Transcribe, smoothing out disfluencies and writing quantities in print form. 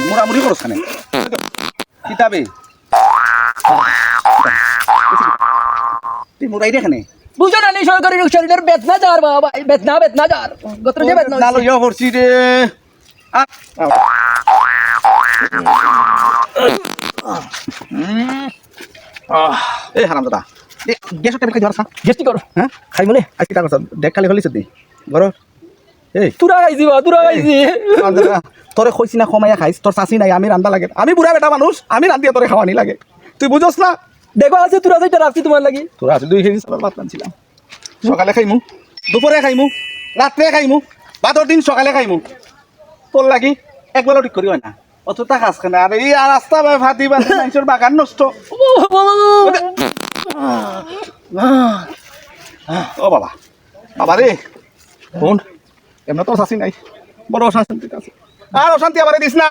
মুড়ামুড়ি করছ খানে কিতাবে তুই মুড়াই দেখানে বুঝো না নি সরকারি শরীরের বেদনা যার বাবা বেদনা যার গত্র যে বেদনা নালো ইয়া করছি রে এই হারাম দাদা গ্যাসের টেবিল খাই ধরছা গেস্টি করো হ্যাঁ খাই মনে আজকে টাকা দেখ খালি হলিস তুই ঘর এই তুরা খাইছি বা তুরা খাইছি তোরে কইছি না কমাইয়া খাইছ তোর চাষি নাই আমি রান্দা লাগে আমি বুড়া বেটা মানুষ আমি রান্দিয়া তোরে খাওয়ানি লাগে তুই বুঝোস না দেখো আছে তুরা যেটা রাখছি তোমার লাগি তোরা আছে 2 কেজি চালের ভাত রাঁধছিলাম সকালে খাইমু দুপুরে খাইমু রাত্রে খাইমু বাদর দিন সকালে খাইমু তোর লাগি একবেলা ঠিক করি হয় না অত তা খাস কেন আরে এই রাস্তা ভাতি বাতি মানুষের বাগান নষ্ট ও বাবা বাবা রে কোন এমন তো শাসি নাই বড় অশান্তি আছে আর অশান্তি আবার দিস না